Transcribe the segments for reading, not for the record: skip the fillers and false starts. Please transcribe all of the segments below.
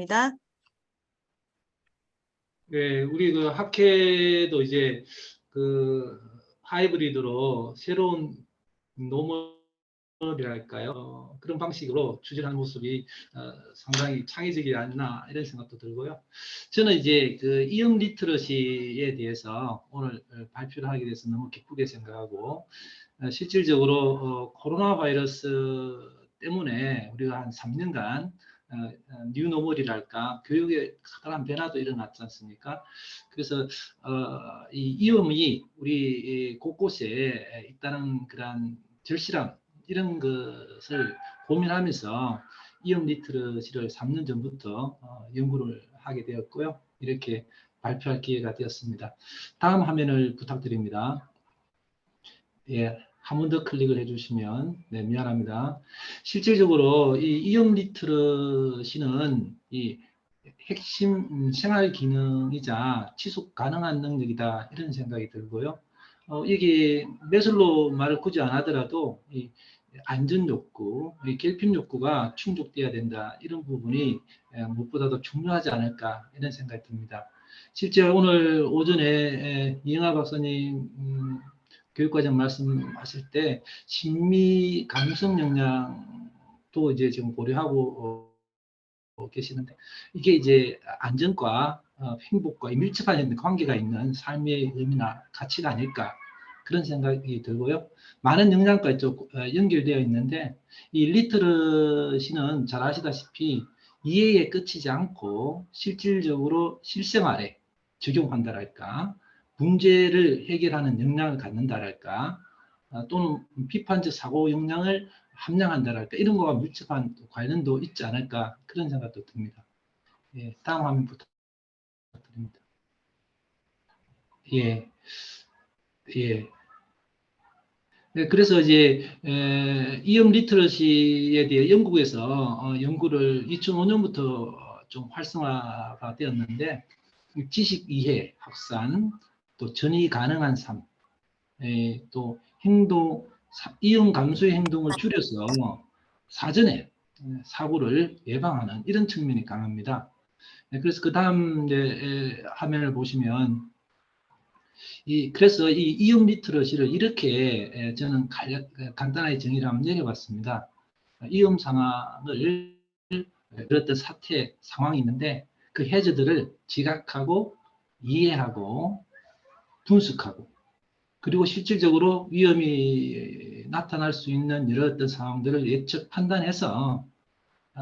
바랍니다. 네, 우리 그 학회도 이제 그 하이브리드로 새로운 농업이랄까요? 그런 방식으로 추진하는 모습이 상당히 창의적이지 않나 이런 생각도 들고요. 저는 이제 그 이영 리터러시에 대해서 오늘 발표를 하게 돼서 너무 기쁘게 생각하고 실질적으로 코로나 바이러스 때문에 우리가 한 3년간 뉴노멀이랄까 교육에 커다란 변화도 일어났지 않습니까? 그래서 이 이음이 우리 곳곳에 있다는 그런 절실함 이런 것을 고민하면서 이음 리트러시를 3년 전부터 연구를 하게 되었고요. 이렇게 발표할 기회가 되었습니다. 다음 화면을 부탁드립니다. 예, 한 번 더 클릭을 해주시면, 네, 미안합니다. 실질적으로 이 이음 리트러시는 이 핵심 생활 기능이자 지속 가능한 능력이다 이런 생각이 들고요. 이게 매슬로 말을 굳이 안 하더라도 이 안전 욕구, 이 결핍 욕구가 충족돼야 된다 이런 부분이 무엇보다도 중요하지 않을까 이런 생각이 듭니다. 실제 오늘 오전에 이영하 박사님 교육과정 말씀하실 때 심리 감성 역량도 이제 지금 고려하고 계시는데 이게 이제 안전과 행복과 밀접한 관계가 있는 삶의 의미나 가치가 아닐까 그런 생각이 들고요. 많은 역량과 쪽 연결되어 있는데 이 리터러시는 잘 아시다시피 이해에 그치지 않고 실질적으로 실생활에 적용한다랄까 문제를 해결하는 역량을 갖는다랄까 또는 비판적 사고 역량을 함량한다랄까 이런 거와 밀접한 관련도 있지 않을까 그런 생각도 듭니다. 예, 다음 화면 부탁드립니다. 예, 예. 네, 그래서 이제 이음 리터러시에 대해 영국에서 연구를 2005년부터 좀 활성화가 되었는데 지식 이해, 확산, 또 전이 가능한 삶, 또 행동, 이용 감소의 행동을 줄여서 사전에 사고를 예방하는 이런 측면이 강합니다. 그래서 그 다음 화면을 보시면 그래서 이 이용 리터러시를 이렇게 저는 간단하게 정의를 한번 내려봤습니다. 이용 상황을 어떤 사태 상황이 있는데 그 해저들을 지각하고 이해하고 분석하고 그리고 실질적으로 위험이 나타날 수 있는 여러 어떤 상황들을 예측 판단해서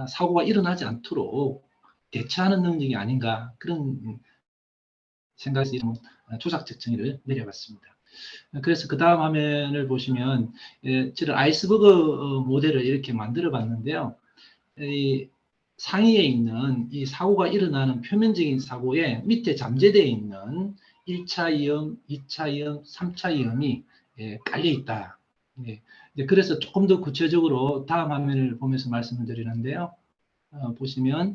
사고가 일어나지 않도록 대처하는 능력이 아닌가 그런 생각에서 이런 조작적 정의를 내려봤습니다. 그래서 그 다음 화면을 보시면 저는 아이스버그 모델을 이렇게 만들어 봤는데요. 이 상위에 있는 이 사고가 일어나는 표면적인 사고에 밑에 잠재되어 있는 1차 위험, 2차 위험, 3차 위험이 깔려 있다. 그래서 조금 더 구체적으로 다음 화면을 보면서 말씀을 드리는데요. 보시면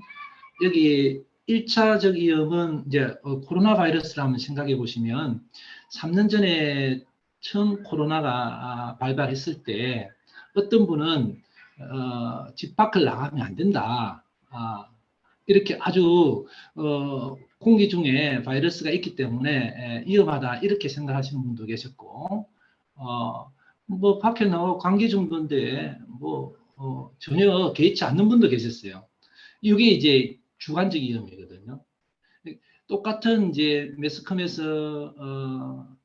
여기 1차적 위험은 이제 코로나 바이러스를 한번 생각해 보시면 3년 전에 처음 코로나가 발발했을 때 어떤 분은 집 밖을 나가면 안 된다. 이렇게 아주 공기 중에 바이러스가 있기 때문에 위험하다 이렇게 생각하시는 분도 계셨고 뭐 밖에 나가고 감기 정도인데 뭐 전혀 개의치 않는 분도 계셨어요. 이게 이제 주관적 위험이거든요. 똑같은 이제 매스컴에서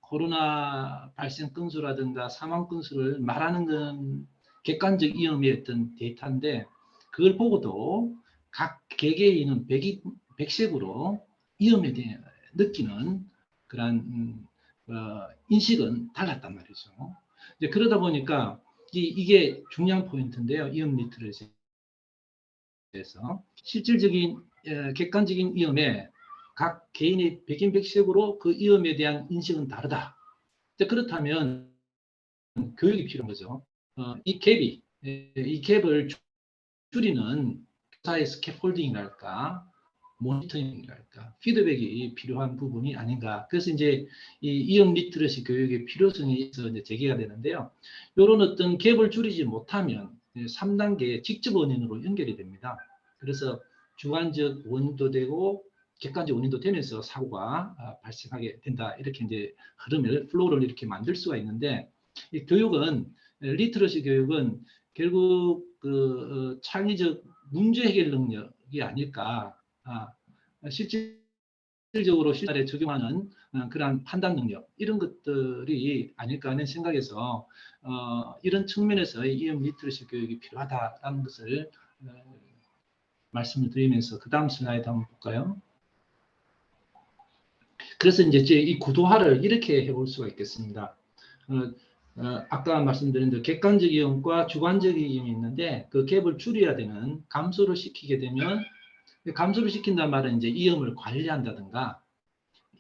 코로나 발생 건수라든가 사망 건수를 말하는 건 객관적 위험의 어떤 데이터인데 그걸 보고도 각 개개인은 백색으로 위험에 대해 느끼는 그런 인식은 달랐단 말이죠. 이제 그러다 보니까 이게 중요한 포인트인데요. 위험 리터러시에서 실질적인 객관적인 위험에 각 개인의 백인백색으로 그 위험에 대한 인식은 다르다. 그렇다면 교육이 필요한 거죠. 이 갭을 줄이는 교사의 스캐폴딩이랄까, 모니터링이랄까, 피드백이 필요한 부분이 아닌가. 그래서 이제 이 이형 리터러시 교육의 필요성에 있어서 이제 제기가 되는데요. 이런 어떤 갭을 줄이지 못하면 3단계 직접 원인으로 연결이 됩니다. 그래서 주관적 원인도 되고 객관적 원인도 되면서 사고가 발생하게 된다. 이렇게 이제 흐름을 플로우를 이렇게 만들 수가 있는데 이 교육은 리트러시 교육은 결국 그 창의적 문제 해결 능력이 아닐까. 실질적으로 실생활에 적용하는 그러한 판단 능력 이런 것들이 아닐까 하는 생각에서 이런 측면에서 이음 리트러시 교육이 필요하다라는 것을 말씀을 드리면서 그 다음 슬라이드 한번 볼까요? 그래서 이제 이 구도화를 이렇게 해볼 수가 있겠습니다. 아까 말씀드린 대로 객관적 이음과 주관적 이음이 있는데 그 갭을 줄여야 되는 감소를 시키게 되면 감소를 시킨다는 말은 이제 이음을 관리한다든가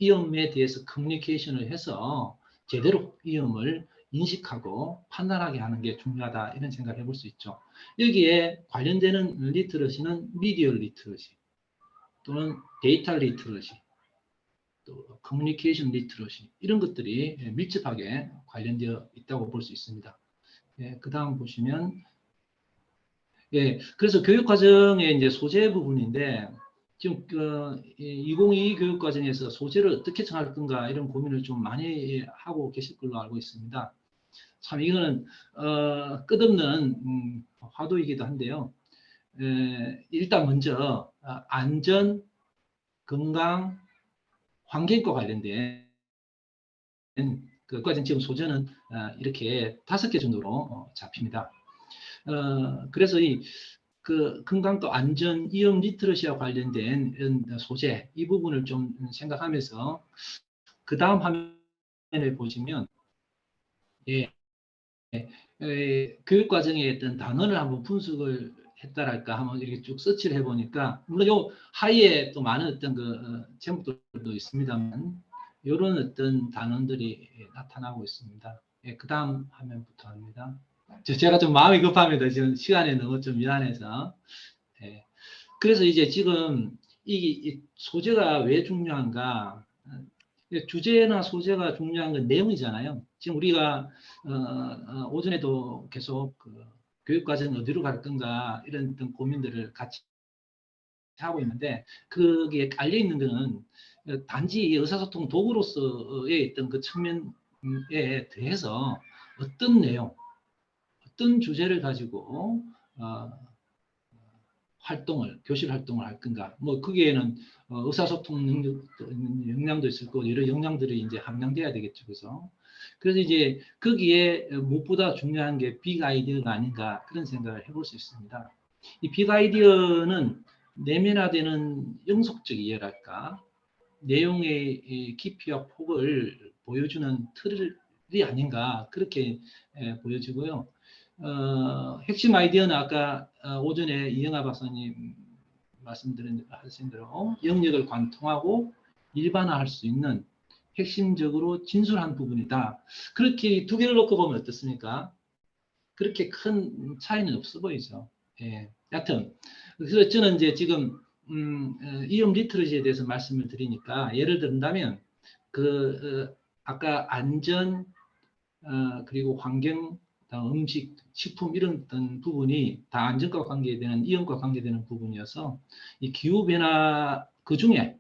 이음에 대해서 커뮤니케이션을 해서 제대로 이음을 인식하고 판단하게 하는 게 중요하다 이런 생각을 해볼 수 있죠. 여기에 관련되는 리트러시는 미디어 리트러시 또는 데이터 리트러시 또 커뮤니케이션 리트러시 이런 것들이 밀접하게 관련되어 있다고 볼 수 있습니다. 예, 그 다음 보시면 예, 그래서 교육과정의 이제 소재 부분인데 지금 2022 교육과정에서 소재를 어떻게 정할 건가 이런 고민을 좀 많이 하고 계실 걸로 알고 있습니다. 참 이거는 끝없는 화두이기도 한데요. 일단 먼저 안전, 건강, 환경과 관련된 그 과정 지금 소재는 이렇게 5개 정도로 잡힙니다. 그래서 그 건강과 안전, 이음 리트러시와 관련된 이런 소재 이 부분을 좀 생각하면서 그 다음 화면에 보시면 예, 교육 과정에 어떤 단원을 한번 분석을 했다랄까 한번 이렇게 쭉 서치를 해보니까 물론 요 하위에 또 많은 어떤 그 제목들도 있습니다만 이런 어떤 단원들이 나타나고 있습니다. 예, 그 다음 화면부터 합니다. 제가 좀 마음이 급합니다. 지금 시간에 너무 좀 미안해서. 예. 그래서 이제 지금 이 소재가 왜 중요한가? 주제나 소재가 중요한 건 내용이잖아요. 지금 우리가 오전에도 계속 그 교육과정 어디로 갈 건가 이런 어떤 고민들을 같이 하고 있는데 거기에 깔려 있는 거는 단지 의사소통 도구로서의 어떤 그 측면에 대해서 어떤 내용, 어떤 주제를 가지고 교실 활동을 할 건가. 뭐, 거기에는 의사소통 역량도 있을 거고, 여러 역량들이 이제 함량돼야 되겠죠. 그래서 이제 거기에 무엇보다 중요한 게 빅 아이디어가 아닌가 그런 생각을 해볼 수 있습니다. 이 빅 아이디어는 내면화되는 영속적 이해랄까, 내용의 깊이와 폭을 보여주는 틀이 아닌가 그렇게 보여지고요. 핵심 아이디어는 아까 오전에 이영하 박사님 하신 대로 영역을 관통하고 일반화할 수 있는 핵심적으로 진술한 부분이다. 그렇게 두 개를 놓고 보면 어떻습니까? 그렇게 큰 차이는 없어 보이죠. 예. 여하튼 그래서 저는 이제 지금 이음 리트러시에 대해서 말씀을 드리니까 예를 든다면 아까 안전 그리고 환경 음식, 식품 이런 어떤 부분이 다 안전과 관계되는 이음과 관계되는 부분이어서 이 기후변화 그 중에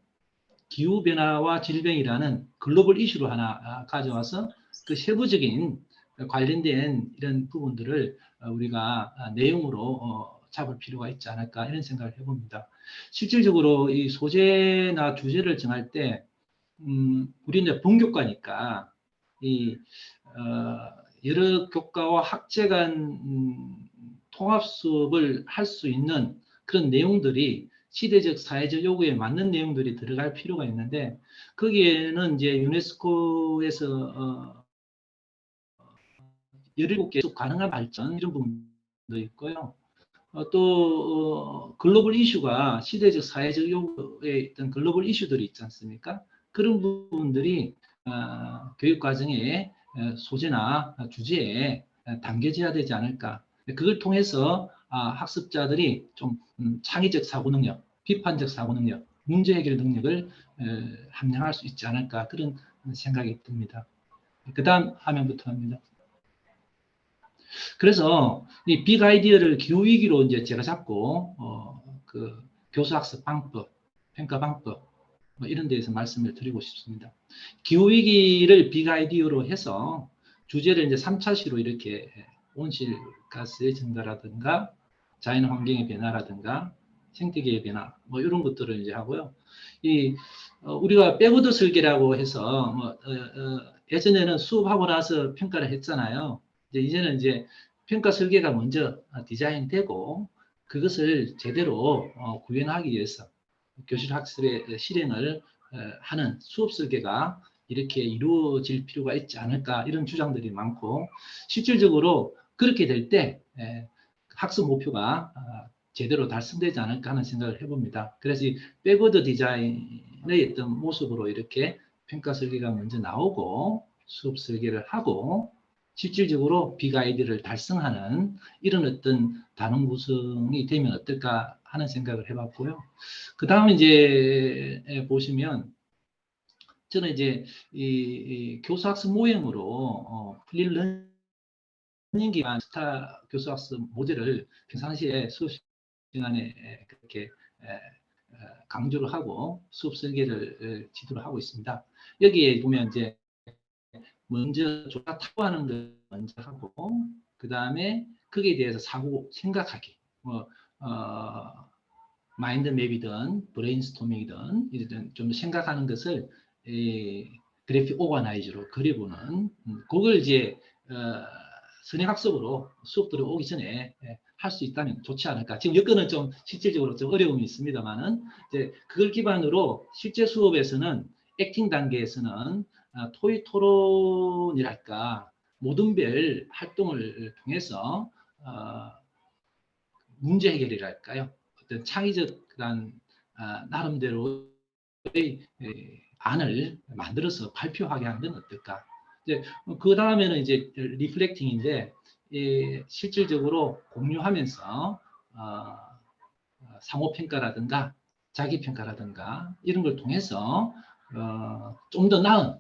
기후변화와 질병이라는 글로벌 이슈로 하나 가져와서 그 세부적인 관련된 이런 부분들을 우리가 내용으로 잡을 필요가 있지 않을까 이런 생각을 해봅니다. 실질적으로 이 소재나 주제를 정할 때 우리는 본교과니까 이 여러 교과와 학제 간 통합 수업을 할 수 있는 그런 내용들이 시대적 사회적 요구에 맞는 내용들이 들어갈 필요가 있는데 거기에는 이제 유네스코에서 17개 가능한 발전 이런 부분도 있고요. 또 글로벌 이슈가 시대적 사회적 요구에 있던 글로벌 이슈들이 있지 않습니까? 그런 부분들이 교육 과정의 소재나 주제에 담겨져야 되지 않을까. 그걸 통해서 학습자들이 좀 창의적 사고 능력, 비판적 사고 능력, 문제 해결 능력을 함양할 수 있지 않을까 그런 생각이 듭니다. 그 다음 화면부터 합니다. 그래서 이 빅 아이디어를 기후 위기로 이제 제가 잡고 교수학습 방법, 평가 방법 뭐 이런 데에서 말씀을 드리고 싶습니다. 기후위기를 빅 아이디어로 해서 주제를 이제 3차시로 이렇게 온실가스의 증가라든가 자연환경의 변화라든가 생태계의 변화 뭐 이런 것들을 이제 하고요. 우리가 백워드 설계라고 해서 예전에는 수업하고 나서 평가를 했잖아요. 이제는 이제 평가 설계가 먼저 디자인되고 그것을 제대로 구현하기 위해서 교실 학습의 실행을 하는 수업 설계가 이렇게 이루어질 필요가 있지 않을까 이런 주장들이 많고 실질적으로 그렇게 될 때 학습 목표가 제대로 달성되지 않을까 하는 생각을 해봅니다. 그래서 이 백워드 디자인의 어떤 모습으로 이렇게 평가 설계가 먼저 나오고 수업 설계를 하고 실질적으로 빅 아이디어를 달성하는 이런 어떤 단원 구성이 되면 어떨까 하는 생각을 해봤고요. 그 다음에 이제 보시면 저는 이제 이 교수학습 모형으로 풀린 러닝 기반 스타 교수학습 모델을 평상시에 수업 시간에 그렇게 강조를 하고 수업 설계를 지도를 하고 있습니다. 여기에 보면 이제 먼저 조사 탁구하는 걸 먼저 하고 그 다음에 거기에 대해서 생각하기 마인드 맵이든 브레인스토밍이든 좀 생각하는 것을 그래픽 오가나이저로 그려보는 그걸 이제 선행학습으로 수업 들어오기 전에 할 수 있다면 좋지 않을까. 지금 여건은 좀 실질적으로 좀 어려움이 있습니다만은 이제 그걸 기반으로 실제 수업에서는 액팅 단계에서는 토의 토론이랄까 모든별 활동을 통해서 문제 해결이랄까요. 어떤 창의적인 나름대로의 안을 만들어서 발표하게 하는 건 어떨까. 이제 그 다음에는 이제 리플렉팅인데 실질적으로 공유하면서 상호평가라든가 자기평가라든가 이런 걸 통해서 좀 더 나은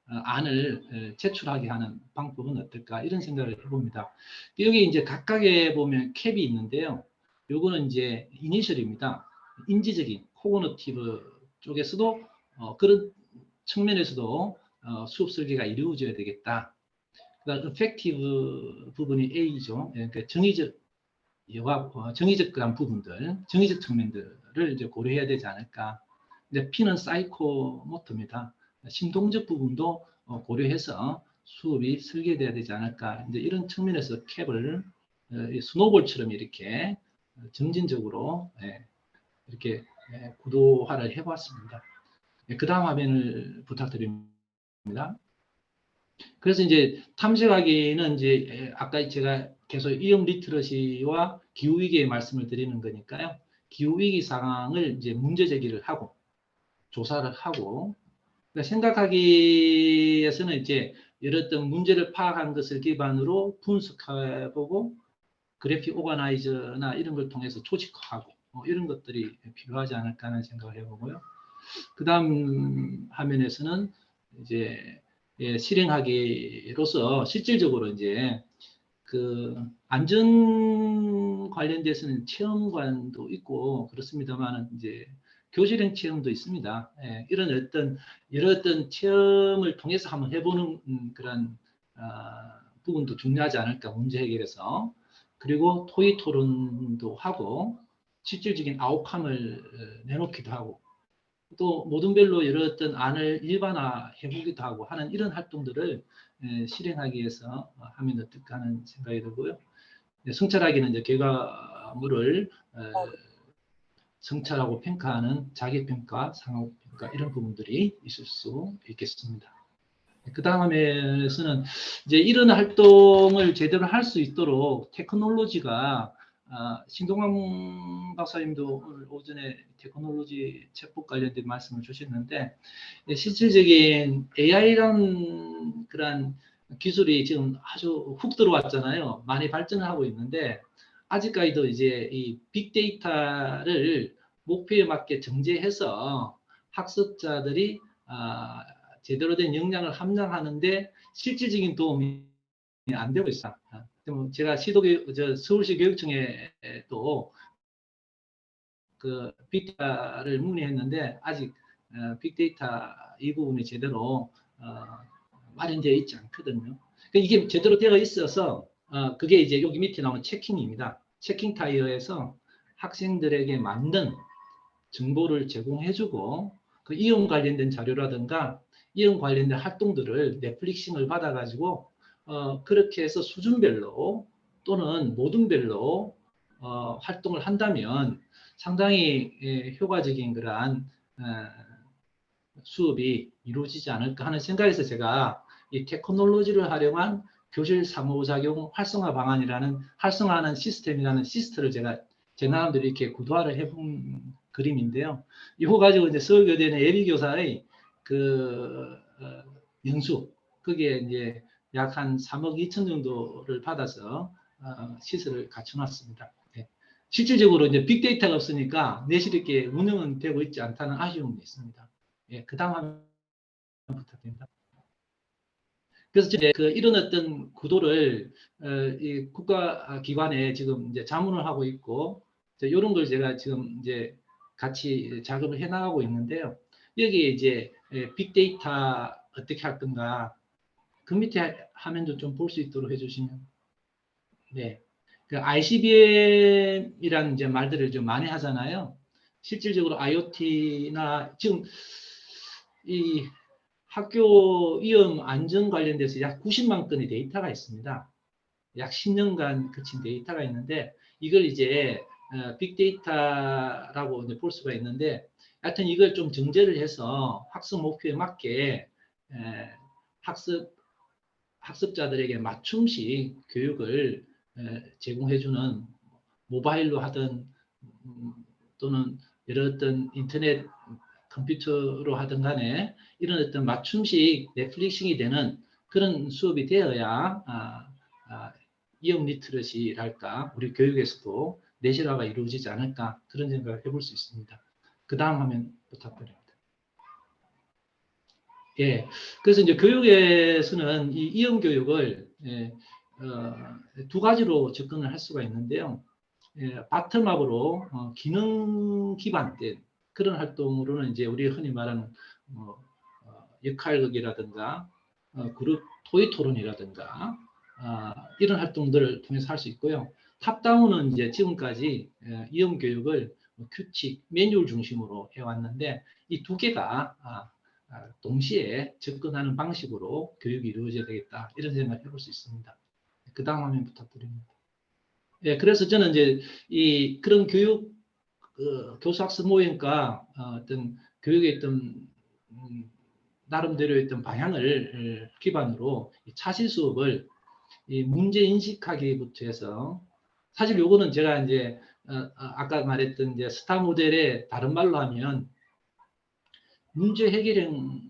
안을 제출하게 하는 방법은 어떨까 이런 생각을 해봅니다. 여기 이제 각각에 보면 캡이 있는데요. 요거는 이제 이니셜입니다. 인지적인 코그니티브 쪽에서도 그런 측면에서도 수업 설계가 이루어져야 되겠다. 그다음 effective 부분이 A죠. 그러니까 정의적 그런 부분들, 정의적 측면들을 이제 고려해야 되지 않을까. 근데 P는 사이코모터입니다. 심동적 부분도 고려해서 수업이 설계돼야 되지 않을까. 이제 이런 측면에서 캡을 스노볼처럼 이렇게 점진적으로 이렇게 구도화를 해봤습니다. 그 다음 화면을 부탁드립니다. 그래서 이제 탐색하기는 이제 아까 제가 계속 위험 리트러시와 기후 위기의 말씀을 드리는 거니까요. 기후 위기 상황을 이제 문제 제기를 하고 조사를 하고 그러니까 생각하기에서는 이제 여러 어떤 문제를 파악한 것을 기반으로 분석해보고 그래픽 오가나이저나 이런 걸 통해서 조직화하고 이런 것들이 필요하지 않을까 하는 생각을 해보고요. 그 다음 화면에서는 이제 실행하기로서 실질적으로 이제 그 안전 관련돼서는 체험관도 있고 그렇습니다만 이제 교실행 체험도 있습니다. 이런 여러 어떤 체험을 통해서 한번 해보는 그런 부분도 중요하지 않을까 문제 해결에서 그리고 토의 토론도 하고 실질적인 아웃컴을 내놓기도 하고 또 모든별로 여러 어떤 안을 일반화해 보기도 하고 하는 이런 활동들을 실행하기 위해서 하면 어떨까 하는 생각이 들고요. 성찰하기는 이제 결과물을 성찰하고 평가하는 자기평가, 상호평가 이런 부분들이 있을 수 있겠습니다. 그 다음에서는 이제 이런 활동을 제대로 할 수 있도록 테크놀로지가 신동환 박사님도 오늘 오전에 테크놀로지 챗봇 관련된 말씀을 주셨는데 실질적인 AI라는 그런 기술이 지금 아주 훅 들어왔잖아요. 많이 발전을 하고 있는데 아직까지도 이제 이 빅데이터를 목표에 맞게 정제해서 학습자들이 제대로 된 역량을 함양하는데 실질적인 도움이 안 되고 있어요. 제가 서울시 교육청에 또 그 빅데이터를 문의했는데 아직 빅데이터 이 부분이 제대로 마련되어 있지 않거든요. 그러니까 이게 제대로 되어 있어서 그게 이제 여기 밑에 나오는 체킹입니다. 체킹 타이어에서 학생들에게 맞는 정보를 제공해주고 그 이용 관련된 자료라든가 이용 관련된 활동들을 넷플릭싱을 받아가지고 그렇게 해서 수준별로 또는 모둠별로 활동을 한다면 상당히 효과적인 그러한 수업이 이루어지지 않을까 하는 생각에서 제가 이 테크놀로지를 활용한 교실 상호작용 활성화 방안이라는 활성화하는 시스템이라는 시스템을 제가 제 나름대로 이렇게 구도화를 해본 그림인데요. 이거 가지고 이제 서울교대 내 예비교사의 그 연수 거기에 이제 약 한 3억 2천 정도를 받아서 시설을 갖춰놨습니다. 네. 실질적으로 이제 빅데이터가 없으니까 내실 있게 운영은 되고 있지 않다는 아쉬움이 있습니다. 예, 그 다음 화면 부탁드립니다. 그래서 이제 이런 어떤 구도를 이 국가기관에 지금 이제 자문을 하고 있고 이런 걸 제가 지금 이제 같이 작업을 해 나가고 있는데요. 여기에 이제 빅데이터 어떻게 할 건가 그 밑에 화면도 좀 볼 수 있도록 해주시면. 네. 그 ICBM이라는 이제 말들을 좀 많이 하잖아요. 실질적으로 IoT나 지금 이 학교 위험 안전 관련돼서 약 90만 건의 데이터가 있습니다. 약 10년간 그친 데이터가 있는데 이걸 이제 빅데이터라고 이제 볼 수가 있는데 하여튼 이걸 좀 정제를 해서 학습 목표에 맞게 학습자들에게 맞춤식 교육을 제공해주는 모바일로 하든 또는 여러 어떤 인터넷 컴퓨터로 하든 간에 이런 어떤 맞춤식 넷플릭싱이 되는 그런 수업이 되어야 이용 리트러시랄까 우리 교육에서도 내실화가 이루어지지 않을까 그런 생각을 해볼 수 있습니다. 그 다음 화면 부탁드립니다. 예, 그래서 이제 교육에서는 이 이용 교육을 두 가지로 접근을 할 수가 있는데요. 바텀업으로 기능 기반된 그런 활동으로는 이제 우리 흔히 말하는 역할극이라든가 그룹 토의 토론이라든가 이런 활동들을 통해서 할 수 있고요. 탑다운은 이제 지금까지 이용 교육을 규칙, 매뉴얼 중심으로 해왔는데 이 두 개가 동시에 접근하는 방식으로 교육이 이루어져야 되겠다 이런 생각을 해볼 수 있습니다. 그 다음 화면 부탁드립니다. 예, 그래서 저는 이제 그런 교육 교수학습 모임과 어떤 교육의 어떤 나름대로 어떤 방향을 기반으로 차시 수업을 문제 인식하기부터 해서 사실 요거는 제가 이제 아까 말했던 이제 스타 모델의 다른 말로 하면 문제 해결형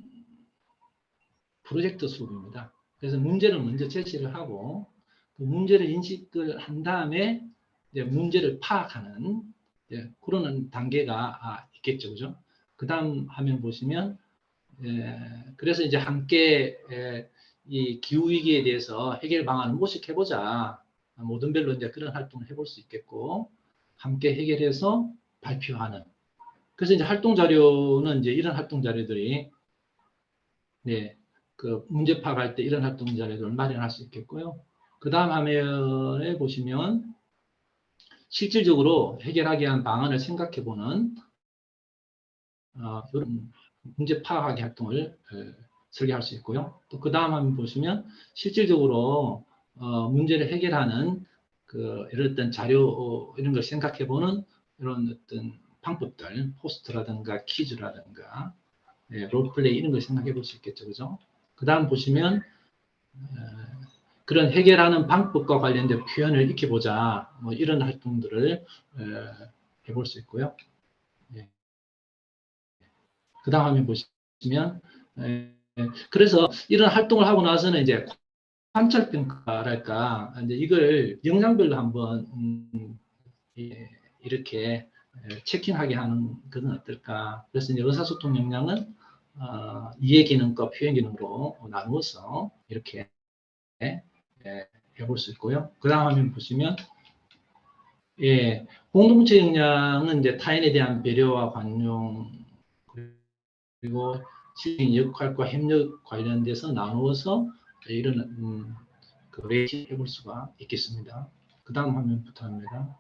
프로젝트 수업입니다. 그래서 문제를 먼저 제시를 하고 그 문제를 인식을 한 다음에 이제 문제를 파악하는 그런 단계가 있겠죠, 그죠? 그 다음 화면 보시면 그래서 이제 함께 이 기후 위기에 대해서 해결 방안을 모색해보자. 모든 별로 이제 그런 활동을 해볼 수 있겠고 함께 해결해서 발표하는. 그래서 이제 활동 자료는 이제 이런 활동 자료들이 그 문제 파악할 때 이런 활동 자료들을 마련할 수 있겠고요. 그 다음 화면에 보시면 실질적으로 해결하기 위한 방안을 생각해보는 이런 문제 파악하기 활동을 설계할 수 있고요. 또 그 다음 화면 보시면 실질적으로 문제를 해결하는 이런 어떤 자료 이런 걸 생각해보는 이런 어떤 방법들, 포스트라든가 퀴즈라든가 롤플레이 이런 걸 생각해 볼 수 있겠죠, 그죠? 그 다음 보시면 그런 해결하는 방법과 관련된 표현을 익혀보자. 뭐 이런 활동들을 해볼 수 있고요. 그 다음 화면 보시면 그래서 이런 활동을 하고 나서는 이제 관찰평가랄까 이제 이걸 영상별로 한번 이렇게 체킹하게 하는 것은 어떨까. 그래서 이제 의사소통 역량은 이해 기능과 표현 기능으로 나누어서 이렇게 해볼 수 있고요. 그 다음 화면 보시면 예, 공동체 역량은 이제 타인에 대한 배려와 관용, 그리고 지인 역할과 협력 관련돼서 나누어서 이런 그 레이팅 해볼 수가 있겠습니다. 그 다음 화면부터 합니다.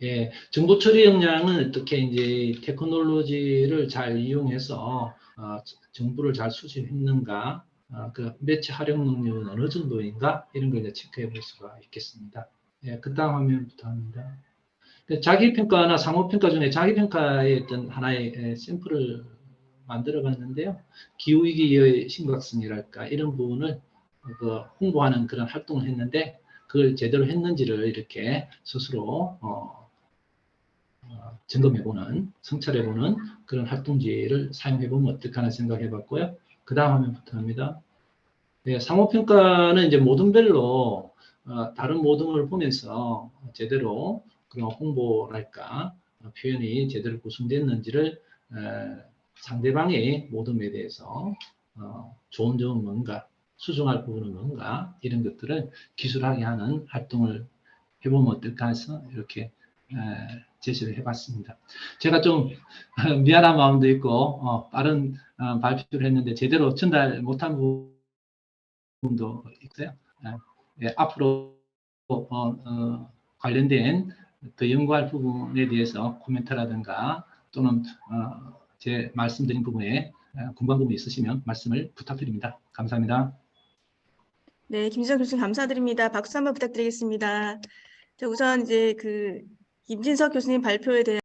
예, 정보 처리 역량은 어떻게 이제 테크놀로지를 잘 이용해서 정보를 잘 수집했는가, 그 매체 활용 능력은 어느 정도인가 이런 걸 이제 체크해 볼 수가 있겠습니다. 예, 그 다음 화면부터 합니다. 자기평가나 상호평가 중에 자기평가의 어떤 하나의 샘플을 만들어 봤는데요. 기후위기의 심각성이랄까 이런 부분을 홍보하는 그런 활동을 했는데 그걸 제대로 했는지를 이렇게 스스로 점검해보는, 성찰해보는 그런 활동지를 사용해보면 어떨까 하는 생각해봤고요. 그 다음 화면부터 합니다. 네, 상호평가는 이제 모둠별로 다른 모둠을 보면서 제대로 그런 홍보랄까 표현이 제대로 구성됐는지를 상대방의 모둠에 대해서 좋은 점은 뭔가, 수정할 부분은 뭔가 이런 것들을 기술하게 하는 활동을 해보면 어떨까 해서 이렇게 제시를 해봤습니다. 제가 좀 미안한 마음도 있고 빠른 발표를 했는데 제대로 전달 못한 부분도 있어요. 앞으로 관련된 더 연구할 부분에 대해서 코멘트라든가 또는 제 말씀드린 부분에 궁금한 부분이 있으시면 말씀을 부탁드립니다. 감사합니다. 네, 김지성 교수님 감사드립니다. 박수 한번 부탁드리겠습니다. 자, 우선 이제 김진석 교수님 발표에 대한